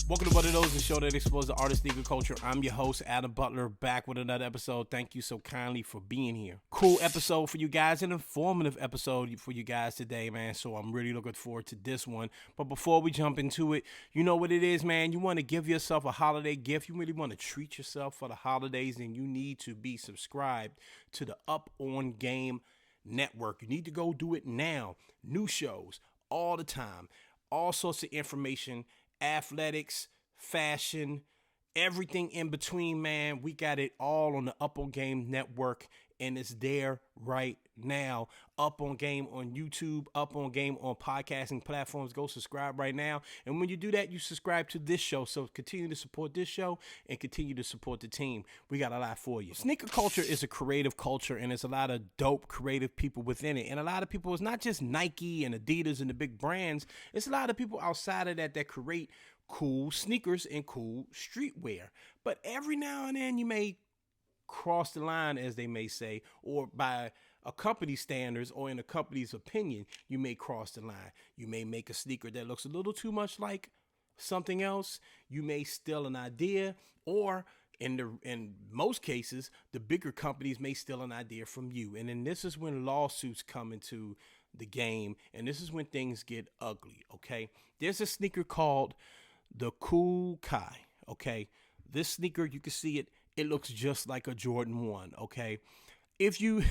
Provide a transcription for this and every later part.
Welcome to One of Those, the show that explores the artist sneaker culture. I'm your host, Adam Butler, back with another episode. Thank you so kindly for being here. Cool episode for you guys, an informative episode for you guys today, man. So I'm really looking forward to this one. But before we jump into it, you know what it is, man. You want to give yourself a holiday gift. You really want to treat yourself for the holidays, and you need to be subscribed to the Up On Game Network. You need to go do it now. New shows all the time. All sorts of information. Athletics, fashion, everything in between, man. We got it all on the Up On Game Network, and it's there right now. Up On Game on YouTube, Up On Game on podcasting platforms. Go subscribe right now. And when you do that, you subscribe to this show. So continue to support this show and continue to support the team. We got a lot for you. Sneaker culture is a creative culture, and there's a lot of dope creative people within it. And a lot of people, it's not just Nike and Adidas and the big brands. It's a lot of people outside of that create cool sneakers and cool streetwear. But every now and then you may cross the line, as they may say, or by a company's standards or in a company's opinion, you may cross the line. You may make a sneaker that looks a little too much like something else. You may steal an idea, or in most cases, the bigger companies may steal an idea from you. And then this is when lawsuits come into the game, and this is when things get ugly, okay? There's a sneaker called the KOOL KIY, okay? This sneaker, you can see it. It looks just like a Jordan 1, okay? If you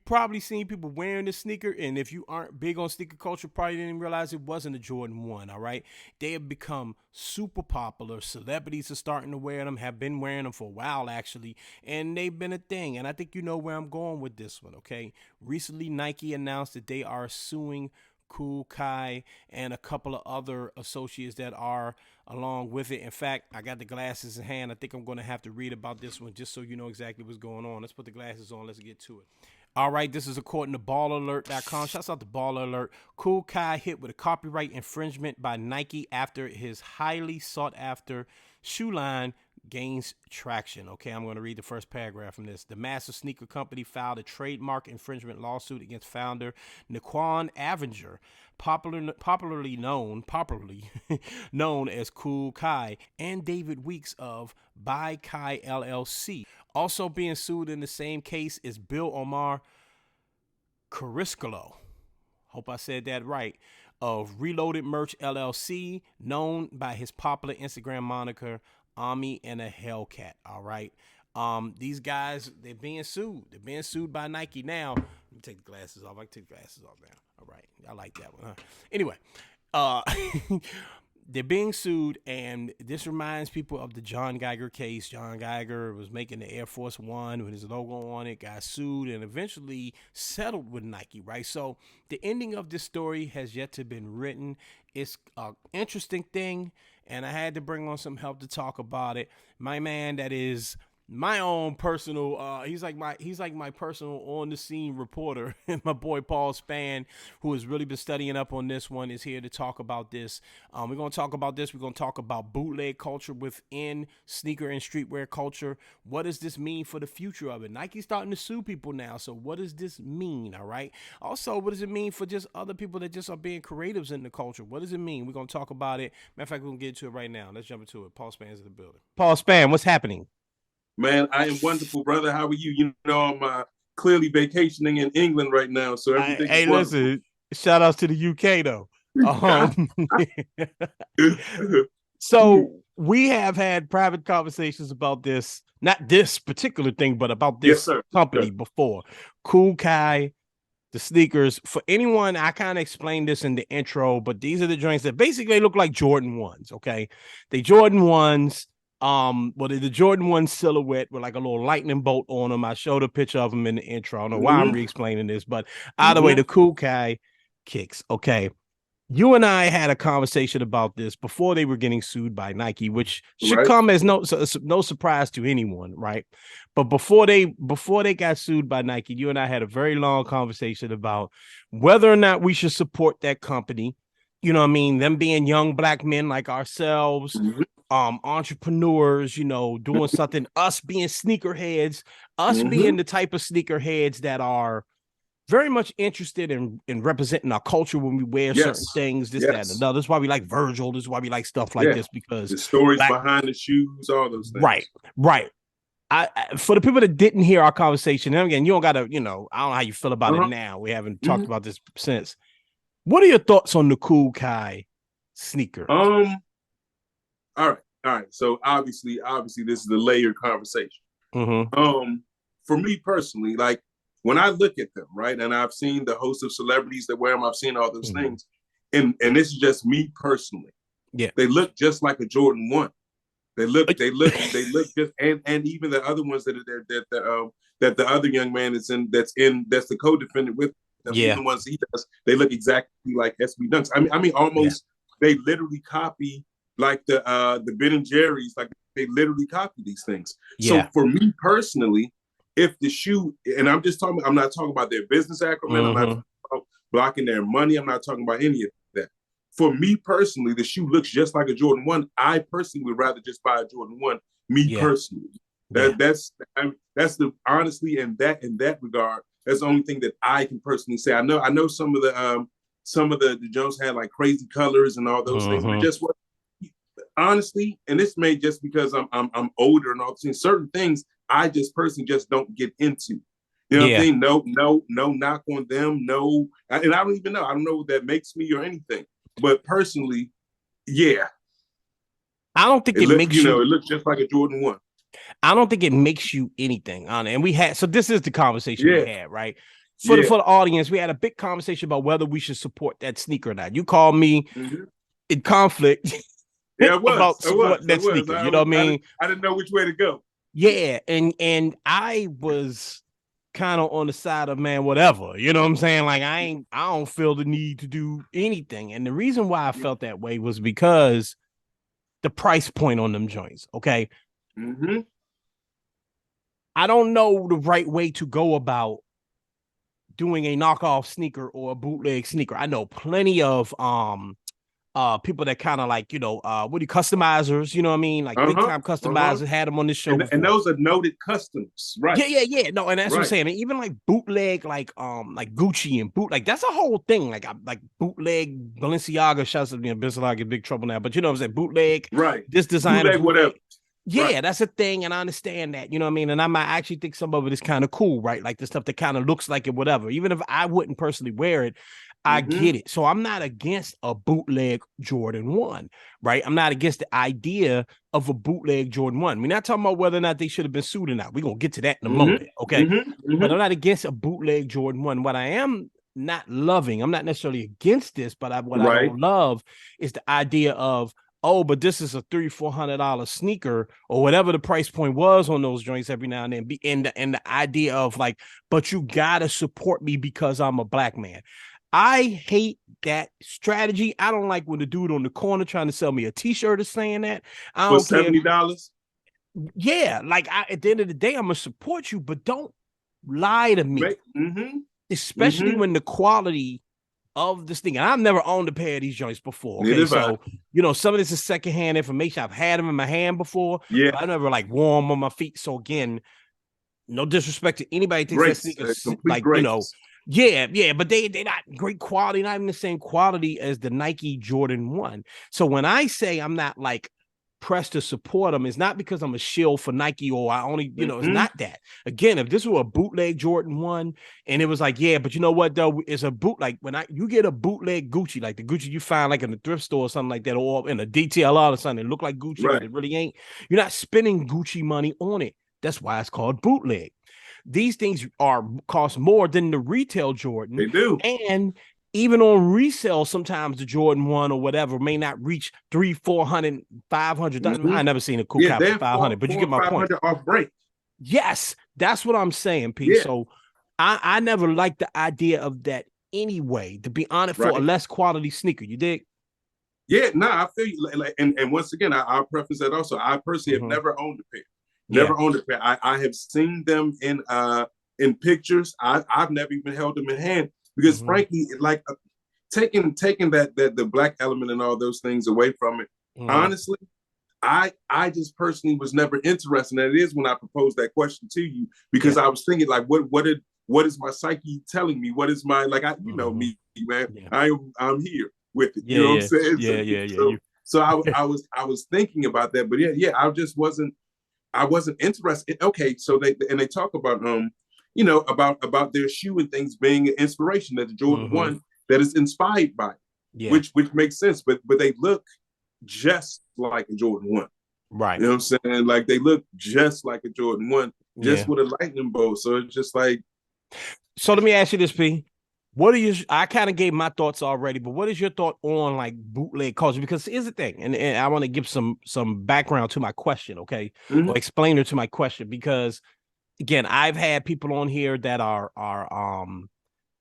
probably seen people wearing this sneaker, and if you aren't big on sneaker culture, probably didn't realize it wasn't a Jordan 1, all right? They have become super popular. Celebrities are starting to wear them, have been wearing them for a while, actually, and they've been a thing. And I think you know where I'm going with this one, okay? Recently, Nike announced that they are suing KOOL KIY and a couple of other associates that are along with it. In fact, I got the glasses in hand. I think I'm going to have to read about this one just so you know exactly what's going on. Let's put the glasses on. Let's get to it. All right, this is according to ballalert.com. Shouts out to Baller Alert. KOOL KIY hit with a copyright infringement by Nike after his highly sought after shoe line gains traction. Okay, I'm going to read the first paragraph from this. The massive sneaker company filed a trademark infringement lawsuit against founder Naquan Avenger, popularly known as KOOL KIY, and David Weeks of By Kai LLC. Also being sued in the same case is Bill Omar Cariscolo. Hope I said that right. Of Reloaded Merch LLC, known by his popular Instagram moniker Ami and a Hellcat. All right. These guys, they're being sued. They're being sued by Nike now. Let me take the glasses off. I can take the glasses off now. All right. I like that one. Huh? Anyway, they're being sued, and this reminds people of the John Geiger case. John Geiger was making the Air Force One with his logo on it, got sued, and eventually settled with Nike, right? So the ending of this story has yet to been written. It's an interesting thing, and I had to bring on some help to talk about it. My man that is my own personal, he's like my personal on the scene reporter. My boy Paul Spann, who has really been studying up on this one, is here to talk about this. We're going to talk about this. We're going to talk about bootleg culture within sneaker and streetwear culture. What does this mean for the future of it? Nike's starting to sue people now. So what does this mean? All right. Also, what does it mean for just other people that just are being creatives in the culture? What does it mean? We're going to talk about it. Matter of fact, we're going to get into it right now. Let's jump into it. Paul Spann's in the building. Paul Spann, what's happening? Man, I am wonderful, brother. How are you? You know, I'm clearly vacationing in England right now, so everything is wonderful. Listen, shout outs to the UK, though. So we have had private conversations about this, not this particular thing, but about this company before. KOOL KIY, the sneakers. For anyone, I kind of explained this in the intro, but these are the joints that basically look like Jordan 1s, okay? They Jordan 1s. The Jordan 1 silhouette with like a little lightning bolt on them. I showed a picture of them in the intro. I don't know why I'm re-explaining this, but either way, the KOOL KIY kicks. Okay. You and I had a conversation about this before they were getting sued by Nike, which should come as no surprise to anyone, right? But before they got sued by Nike, you and I had a very long conversation about whether or not we should support that company. You know what I mean? Them being young black men like ourselves, entrepreneurs, you know, doing something, us being sneakerheads, us being the type of sneakerheads that are very much interested in representing our culture when we wear certain Yes. things, this, that, and Yes. another. That's why we like Virgil. This is why we like stuff like Yeah. this, because The stories black, behind the shoes, all those right, things. right. For the people that didn't hear our conversation, and again, you don't gotta, I don't know how you feel about it now. We haven't talked about this since. What are your thoughts on the KOOL KY sneaker? All right. So obviously, this is a layered conversation. For me personally, like when I look at them, right, and I've seen the host of celebrities that wear them, I've seen all those things, and this is just me personally. Yeah, they look just like a Jordan 1. They look just, and even the other ones that the other young man that's the co-defendant with them, even the ones he does, they look exactly like SB Dunks. I mean, almost they literally copy like the Ben and Jerry's, like they literally copy these things. So for me personally, if the shoe, and I'm not talking about their business acumen, I'm not talking about blocking their money, I'm not talking about any of that. For me personally, the shoe looks just like a Jordan 1. I personally would rather just buy a Jordan 1. Me personally, that's the honestly, in that regard, that's the only thing that I can personally say. I know some of the Jones had like crazy colors and all those things, but just what honestly, and this may just because I'm older and all those things, certain things I just personally just don't get into. You know what I'm saying? No knock on them. No, and I don't even know. I don't know what that makes me or anything. But personally, yeah. I don't think it makes you. It looks just like a Jordan 1. I don't think it makes you anything on it. And this is the conversation we had, right? For the audience, we had a big conversation about whether we should support that sneaker or not. You called me in conflict. Yeah, it was. About supporting that sneaker. You know what I mean? I didn't know which way to go. Yeah, and I was kind of on the side of, man, whatever. You know what I'm saying? Like I don't feel the need to do anything. And the reason why I felt that way was because the price point on them joints. Okay. I don't know the right way to go about doing a knockoff sneaker or a bootleg sneaker. I know plenty of people that kind of like, customizers, you know what I mean? Like big time customizers had them on this show. And those are noted customs, right? Yeah. No, and that's what I'm saying. I mean, even like bootleg, like Gucci and like that's a whole thing. Like bootleg Balenciaga, shouts out, Balenciaga in big trouble now, but you know what I'm saying? Bootleg, right? This designer, bootleg, whatever. Yeah, that's a thing, and I understand that, you know what I mean? And I might actually think some of it is kind of cool, right? Like the stuff that kind of looks like it, whatever. Even if I wouldn't personally wear it, I get it. So I'm not against a bootleg Jordan 1, right? I'm not against the idea of a bootleg Jordan 1. We're not talking about whether or not they should have been sued or not. We're going to get to that in a moment, okay? But I'm not against a bootleg Jordan 1. What I am not loving, I'm not necessarily against this, but what I don't love is the idea of, oh, but this is a $300-400 sneaker or whatever the price point was on those joints every now and then. And the idea of like, but you gotta support me because I'm a black man. I hate that strategy. I don't like when the dude on the corner trying to sell me a T-shirt is saying that. I don't care. $70. Yeah, like at the end of the day, I'm gonna support you, but don't lie to me. Especially when the quality of this thing. And I've never owned a pair of these joints before. Okay, so some of this is secondhand information. I've had them in my hand before. Yeah, but I never like wore them on my feet. So again, no disrespect to anybody thinks that sneakers like but they not great quality, not even the same quality as the Nike Jordan 1. So when I say I'm not like pressed to support them, it's not because I'm a shill for Nike or I only, it's not that. Again, if this were a bootleg Jordan 1 and it was like, yeah, but you know what though, it's a boot, like when you get a bootleg Gucci, like the Gucci you find like in a thrift store or something like that, or in a DTLR or something, it look like Gucci, but it really ain't. You're not spending Gucci money on it. That's why it's called bootleg. These things cost more than the retail Jordan. They do. And even on resale, sometimes the Jordan 1 or whatever may not reach $300, $400, $500. I never seen a KOOL KY for $500, but you get my point. Off break. Yes, that's what I'm saying, Pete. Yeah. So I never liked the idea of that anyway, to be honest, for a less quality sneaker. You dig? Yeah, I feel you. Like, and once again, I'll preface that also. I personally have never owned a pair. Never owned a pair. I have seen them in pictures. I've never even held them in hand because, frankly, like taking that the black element and all those things away from it. Honestly, I just personally was never interested. And it is when I proposed that question to you because I was thinking like, what did what is my psyche telling me? What is my, like, you know me, man. Yeah. I'm here with it. Yeah, You know what I'm yeah, saying? yeah, yeah, yeah. So I was thinking about that, but yeah, I wasn't interested. Okay, so they talk about you know, about their shoe and things being an inspiration, that the Jordan 1 that is inspired by it, Yeah. which makes sense, but they look just like a Jordan 1. Right. You know what I'm saying? Like, they look just like a Jordan 1, just with a lightning bolt. So it's just like. So let me ask you this, P. What are you? I kind of gave my thoughts already, but what is your thought on like bootleg culture? Because here's the thing, and I want to give some background to my question, okay, or explainer to my question, because again, I've had people on here that are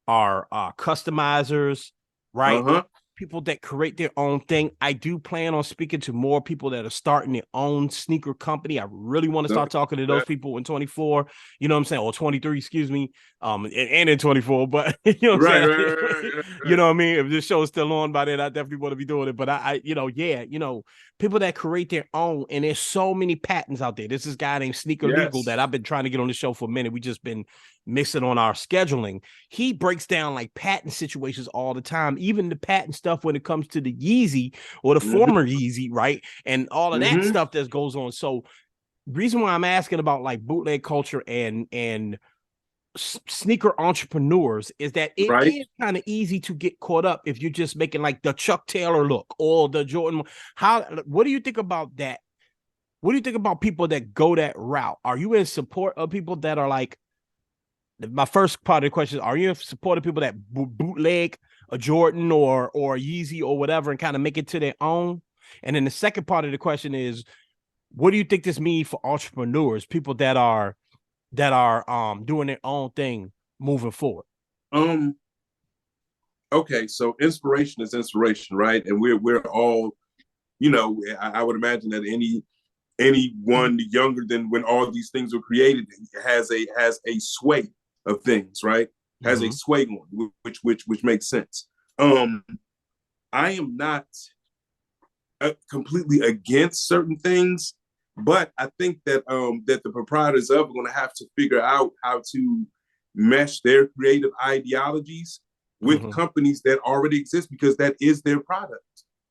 customizers, right? People that create their own thing. I do plan on speaking to more people that are starting their own sneaker company. I really want to start talking to those people in 24, you know what I'm saying, or 23, excuse me, and in 24, but you know what I'm saying? Right. You know what I mean? If this show is still on by then, I definitely want to be doing it. But I you know, yeah, you know, people that create their own, and there's so many patents out there. There's this guy named Sneaker Legal that I've been trying to get on the show for a minute. We just been mixing on our scheduling. He breaks down like patent situations all the time, even the patent stuff when it comes to the Yeezy or the former Yeezy, right? And all of that stuff that goes on. So reason why I'm asking about like bootleg culture and sneaker entrepreneurs is that it is kind of easy to get caught up if you're just making like the Chuck Taylor look or the Jordan. What do you think about that? What do you think about people that go that route? Are you in support of people that are like, my first part of the question is, are you in support of people that bootleg a Jordan or a Yeezy or whatever and kind of make it to their own? And then the second part of the question is, what do you think this means for entrepreneurs, people that are doing their own thing moving forward? Okay, so inspiration is inspiration, right? And we're all, you know, I would imagine that anyone younger than when all these things were created has a sway of things, right? Has a sway on, which makes sense. I am not completely against certain things, but I think that that the proprietors of are going to have to figure out how to mesh their creative ideologies with companies that already exist, because that is their product.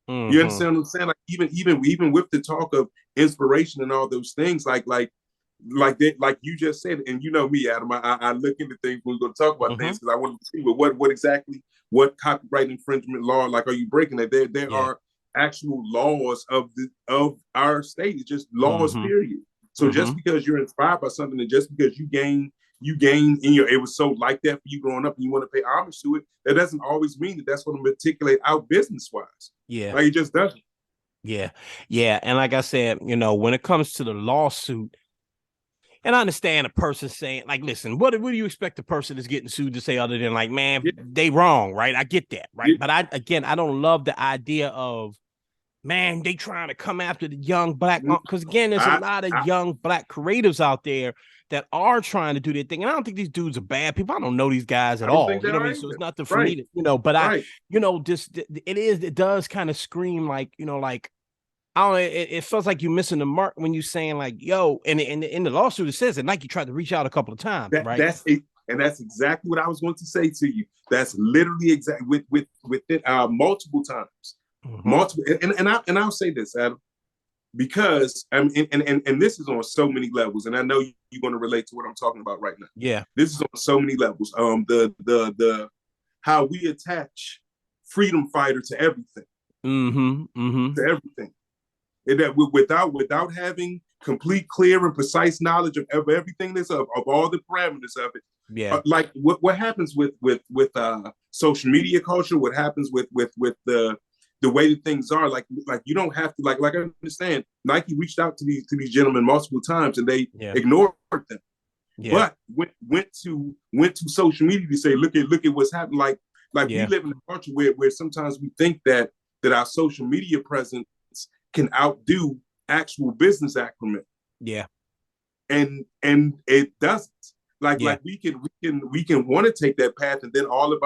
You understand what I'm saying? Like, even with the talk of inspiration and all those things, like you just said, and you know me, Adam, I look into things when we're going to talk about things, because I want to see what exactly, what copyright infringement law, like, are you breaking it? There are actual laws of our state. It's just laws, period. So just because you're inspired by something, and just because you gain in your, it was so like that for you growing up and you want to pay homage to it, that doesn't always mean that that's going to matriculate out business wise. Yeah, like, it just doesn't. Yeah, and like I said, you know, when it comes to the lawsuit, and I understand a person saying, like, listen, what do you expect the person that's getting sued to say other than like, man, they wrong, right? I get that, right? But I don't love the idea of, man, they trying to come after the young black, because again, there's a lot of young black creatives out there that are trying to do their thing. And I don't think these dudes are bad people. I don't know these guys at all. You know what I mean? So it's nothing for me to, you know, but you know, it does kind of scream like, you know, like, I don't know, it feels like you're missing the mark when you're saying like, yo, and in the lawsuit it says that Nike tried to reach out a couple of times, right? That's it. And that's exactly what I was going to say to you. That's literally exactly with it multiple times. Multiple, and I'll say this, Adam, because and this is on so many levels, and I know you're going to relate to what I'm talking about right now. Yeah, this is on so many levels. The how we attach freedom fighter to everything, to everything, and that without having complete, clear, and precise knowledge of everything that's of all the parameters of it. Yeah, like what happens with social media culture, what happens with the way that things are, like you don't have to, like I understand Nike reached out to these gentlemen multiple times and they ignored them. But went to social media to say, look at what's happening. Like we live in a culture where sometimes we think that our social media presence can outdo actual business acumen. Yeah. And it doesn't. Like we can want to take that path, and then all of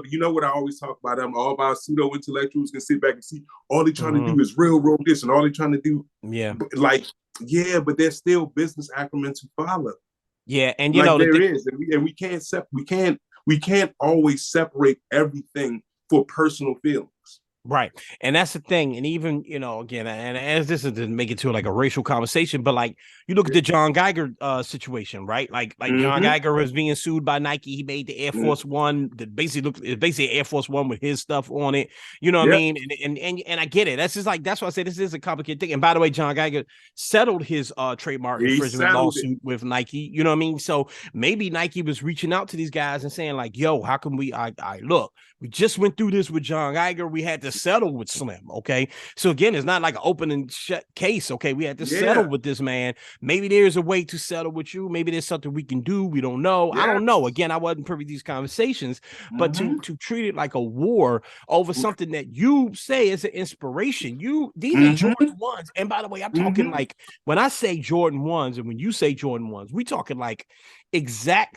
you know what I always talk about, all of our pseudo intellectuals can sit back and see all they're trying to do is railroad this, and all they're trying to do, but there's still business acumen to follow. Yeah, and like there is, and we can't always separate everything for personal feelings. Right. And that's the thing. And even, again, and as this is to make it to like a racial conversation, but like you look at the John Geiger situation, right? Like John Geiger was being sued by Nike. He made the Air Force One that basically Air Force One with his stuff on it. You know what I mean? And I get it. That's just like, that's why I say this is a complicated thing. And by the way, John Geiger settled his trademark infringement lawsuit with Nike. You know what I mean? So maybe Nike was reaching out to these guys and saying like, yo, how can we look, we just went through this with John Geiger. We had to settle with Slim. Okay. So again, it's not like an open and shut case. Okay. We had to settle with this man. Maybe there's a way to settle with you. Maybe there's something we can do. We don't know. I don't know. Again, I wasn't privy to these conversations, but to treat it like a war over something that you say is an inspiration. These are Jordan 1s. And by the way, I'm talking like, when I say Jordan 1s and when you say Jordan 1s, we talking like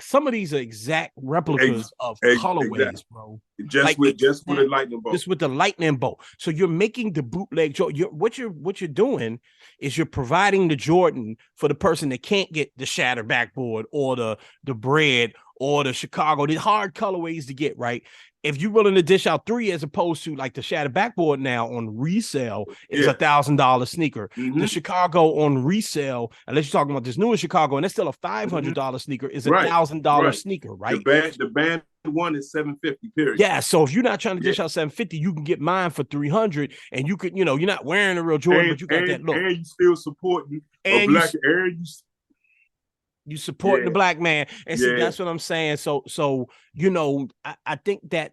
some of these are exact replicas of colorways, bro. Just with a lightning bolt. Just with the lightning bolt. So you're making the bootleg Jordan. What you're doing is you're providing the Jordan for the person that can't get the shattered backboard or the bread or the Chicago, the hard colorways to get, right? If you're willing to dish out 3 as opposed to like the shattered backboard now on resale is $1,000 sneaker. The Chicago on resale, unless you're talking about this newer Chicago, and it's still a $500 sneaker, is $1,000 sneaker, right? The band one is $750. Period. Yeah, so if you're not trying to dish out $750, you can get mine for $300, and you could, you're not wearing a real Jordan, but you got that look, and you still supporting a black, you supporting the black man. And see, that's what I'm saying. So I think that,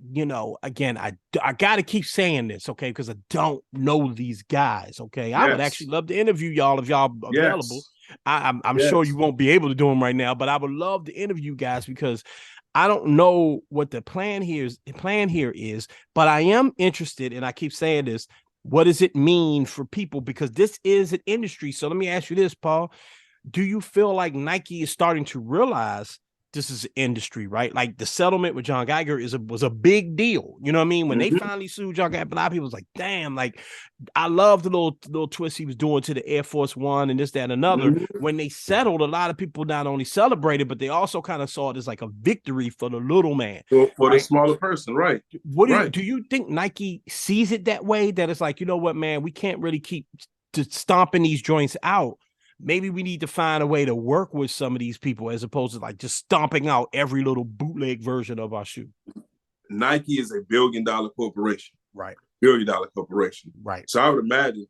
again, I got to keep saying this, okay, because I don't know these guys, okay? I would actually love to interview y'all if y'all available. I'm sure you won't be able to do them right now, but I would love to interview guys because I don't know what the plan here is, but I am interested, and I keep saying this, what does it mean for people? Because this is an industry. So let me ask you this, Paul. Do you feel like Nike is starting to realize this is an industry, right? Like the settlement with John Geiger was a big deal. You know what I mean? When they finally sued John Geiger, a lot of people was like, damn, like I love the little twist he was doing to the Air Force One and this, that, and another. When they settled, a lot of people not only celebrated, but they also kind of saw it as like a victory for the little man. For the smaller person, right? Do you think Nike sees it that way? That it's like, you know what, man, we can't really keep stomping these joints out. Maybe we need to find a way to work with some of these people as opposed to like just stomping out every little bootleg version of our shoe. Nike is a $1 billion corporation. Right. $1 billion corporation. Right. So I would imagine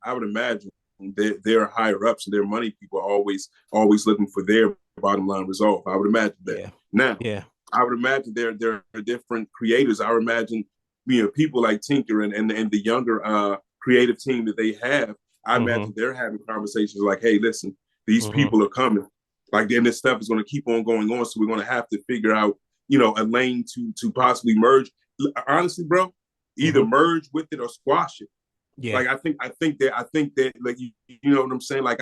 that their higher ups and their money people are always looking for their bottom line result. I would imagine that. Yeah. Now, I would imagine there are different creators. I would imagine, people like Tinker and the younger creative team that they have. I imagine they're having conversations like, hey, listen, these people are coming. Like, then this stuff is going to keep on going on. So we're going to have to figure out, a lane to possibly merge. Honestly, bro, either merge with it or squash it. Yeah. Like, I think that like, you know what I'm saying? Like,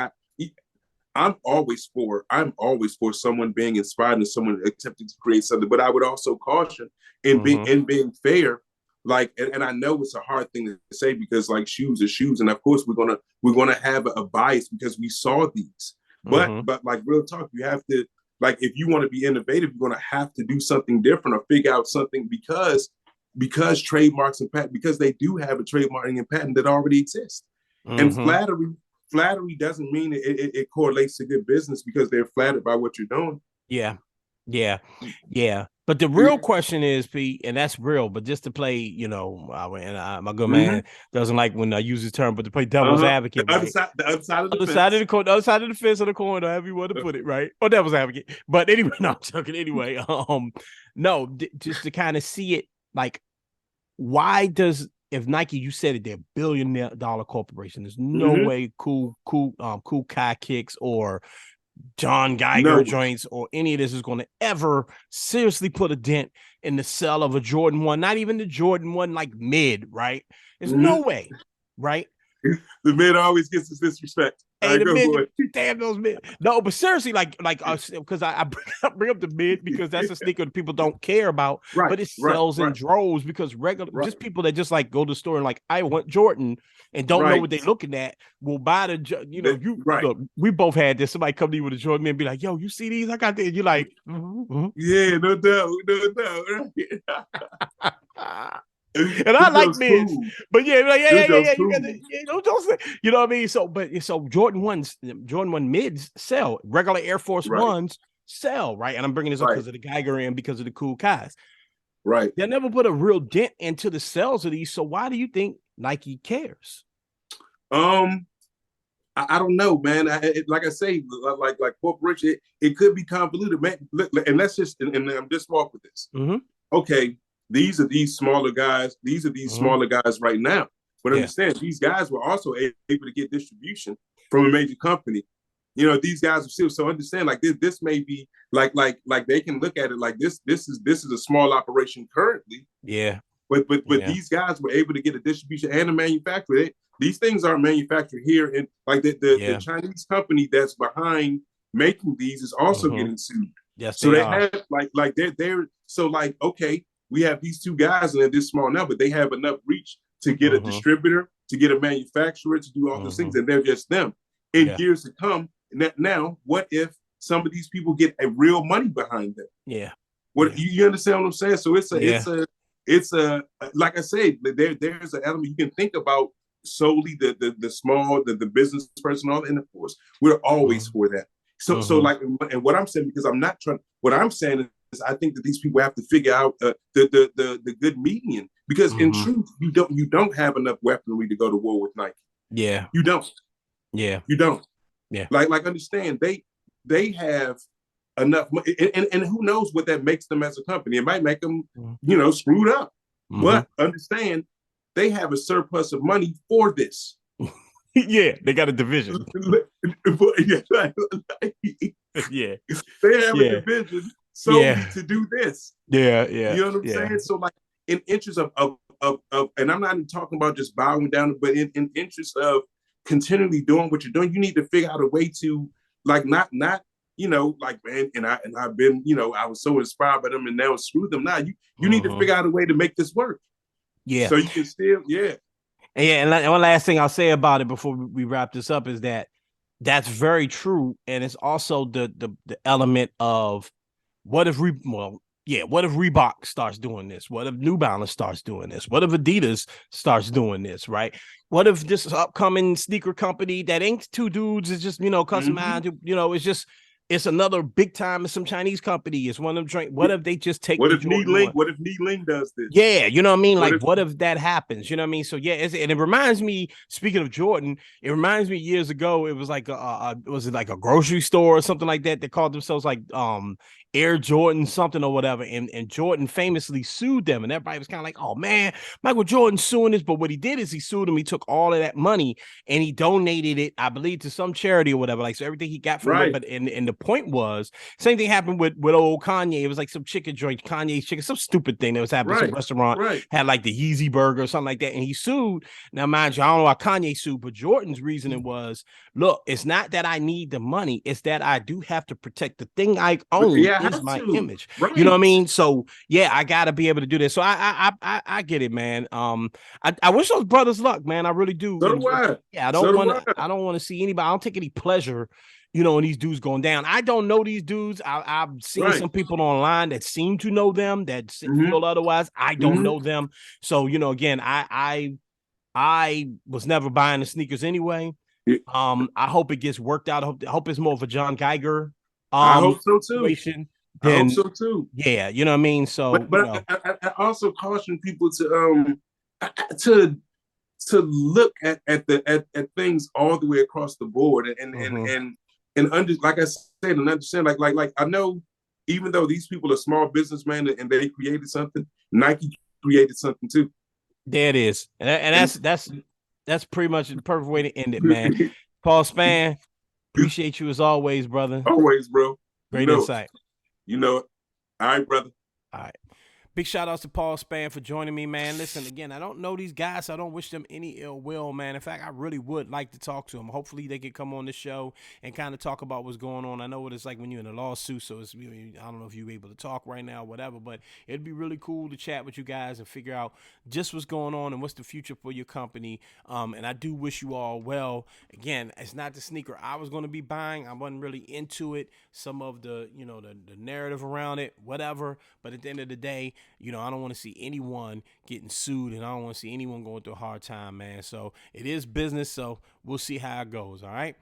I'm always for someone being inspired and someone attempting to create something. But I would also caution in being fair. Like, and I know it's a hard thing to say because like shoes are shoes, and of course we're gonna have a bias because we saw these. But like real talk, you have to, like, if you want to be innovative, you're gonna have to do something different or figure out something because trademarks and patent, because they do have a trademarking and patent that already exists. And flattery doesn't mean it correlates to good business because they're flattered by what you're doing. Yeah. But the real question is, Pete, and that's real, but just to play, my good man doesn't like when I use this term, but to play devil's advocate. The other side of the fence of the coin, or however you want to put it, right? Or devil's advocate. But anyway, no, I'm joking. Anyway, just to kind of see it, like, if Nike, you said it, they're $1 billion corporation, there's no way KOOL KIY kicks or John Geiger joints or any of this is going to ever seriously put a dent in the sale of a Jordan 1, not even the Jordan 1 like mid, right? There's no way, right? The mid always gets his disrespect. Hey, the go mid, for it. damn those mid. No, but seriously, because I bring up the mid because that's a sneaker that people don't care about, Right, but it sells in droves because just people that just like go to the store and like, I want Jordan and don't know what they're looking at will buy look, we both had this. Somebody come to you with a Jordan and be like, yo, you see these? I got this. And you're like, yeah, no doubt. And I like mids, cool. but yeah, like, yeah. Cool. You got don't say, you know what I mean? So Jordan 1 mids sell. Regular Air Force Ones sell, right? And I'm bringing this up because of the Geiger and because of the Kool Kis. Right. They never put a real dent into the sales of these. So why do you think Nike cares? I don't know, man. Like I say, like corporation, it could be convoluted, man. And let's just, and I'm just walk with this. Mm-hmm. Okay, these are these smaller guys. These are these smaller guys right now. But understand, these guys were also able to get distribution from a major company. You know, these guys are still, so understand, like this may be like they can look at it like this is a small operation currently. Yeah. But these guys were able to get a distribution and a manufacturer. These things aren't manufactured here, and like the Chinese company that's behind making these is also getting sued. Yes, so they have like they're so like, okay, we have these two guys and they're this small now, but they have enough reach to get a distributor, to get a manufacturer, to do all those things, and they're just them. In years to come, now what if some of these people get a real money behind them? Yeah. What you understand what I'm saying? So it's a like I say, there's an element you can think about solely the small, the business person, all, and of course we're always for that. So like, and what I'm saying, because I'm not trying, what I'm saying is I think that these people have to figure out the good median, because in truth you don't have enough weaponry to go to war with Nike. Yeah, you don't. Yeah, you don't. Yeah, like understand they have enough, and who knows what that makes them as a company. It might make them screwed up, but understand they have a surplus of money for this. Yeah, they got a division. Yeah, they have a division solely to do this. Yeah. You know what I'm saying? So like, in interest of and I'm not even talking about just bowing down, but in interest of continually doing what you're doing, you need to figure out a way to like not like, man, and I've been, I was so inspired by them and now screw them. Now you need to figure out a way to make this work. Yeah. So you can still, and one last thing I'll say about it before we wrap this up is that that's very true, and it's also the element of what if Reebok starts doing this? What if New Balance starts doing this? What if Adidas starts doing this, right? What if this upcoming sneaker company that ain't two dudes, is just, customized, it's another big time, some Chinese company. It's one of them. What if they just take? What if Lee does this? Yeah, you know what I mean. What if that happens? You know what I mean. So yeah, and it reminds me. Speaking of Jordan, it reminds me years ago. It was like was it like a grocery store or something like that? They called themselves like Air Jordan something or whatever, and Jordan famously sued them, and everybody was kind of like, oh man, Michael Jordan suing this. But what he did is he sued him. He took all of that money and he donated it, I believe, to some charity or whatever. Like, so everything he got from it. But and the point was, same thing happened with old Kanye. It was like some chicken joint, Kanye's chicken, some stupid thing that was happening. Some restaurant had like the Yeezy burger or something like that, and he sued. Now, mind you, I don't know why Kanye sued, but Jordan's reasoning was, look, it's not that I need the money, it's that I do have to protect the thing I own. Is my image, you know what I mean? So yeah, I gotta be able to do this. So I get it, man. I wish those brothers luck, man. I really do. So do I. Yeah, I don't want to see anybody. I don't take any pleasure, in these dudes going down. I don't know these dudes. I've seen some people online that seem to know them that feel otherwise. I don't know them. So again, I was never buying the sneakers anyway. I hope it gets worked out. I hope it's more of a John Geiger. I hope so too. Situation. I hope so too. Yeah, you know what I mean. So, but I also caution people to look at things all the way across the board and like I said, and understand like I know, even though these people are small businessmen and they created something, Nike created something too. There it is, and that's pretty much the perfect way to end it, man. Paul Spann, appreciate you as always, brother. Always, bro. Great insight. All right, brother. All right. Big shout outs to Paul Spann for joining me, man. Listen, again, I don't know these guys, so I don't wish them any ill will, man. In fact, I really would like to talk to them. Hopefully, they can come on the show and kind of talk about what's going on. I know what it's like when you're in a lawsuit, so it's really, I don't know if you're able to talk right now, whatever, but it'd be really cool to chat with you guys and figure out just what's going on and what's the future for your company. And I do wish you all well. Again, it's not the sneaker I was going to be buying. I wasn't really into it. Some of the, the narrative around it, whatever. But at the end of the day, I don't want to see anyone getting sued, and I don't want to see anyone going through a hard time, man. So it is business, so we'll see how it goes, all right?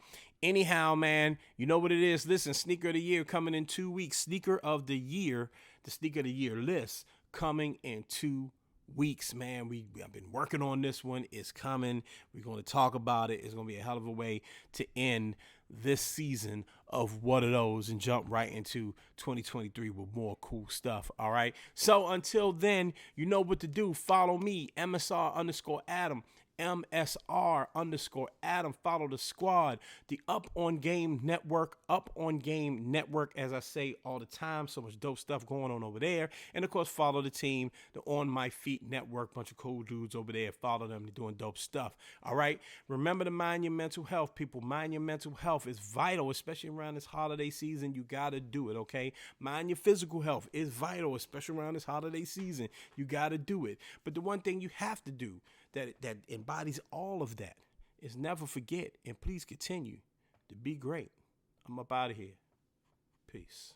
Anyhow, man, you know what it is. Listen, Sneaker of the Year coming in 2 weeks. Sneaker of the Year, the Sneaker of the Year list coming in 2 weeks, man. I've been working on this one. It's coming. We're going to talk about it. It's going to be a hell of a way to end this season of What Are Those and jump right into 2023 with more cool stuff. All right. So until then, you know what to do. Follow me, MSR_Adam. MSR_Adam. Follow the squad, the Up On Game Network, as I say all the time. So much dope stuff going on over there. And of course, follow the team, the On My Feet Network, bunch of cool dudes over there. Follow them, they're doing dope stuff. All right. Remember to mind your mental health, people. Mind your mental health is vital, especially around this holiday season. You got to do it, okay? Mind your physical health is vital, especially around this holiday season. You got to do it. But the one thing you have to do that embodies all of that is never forget, and please continue to be great. I'm up out of here. Peace.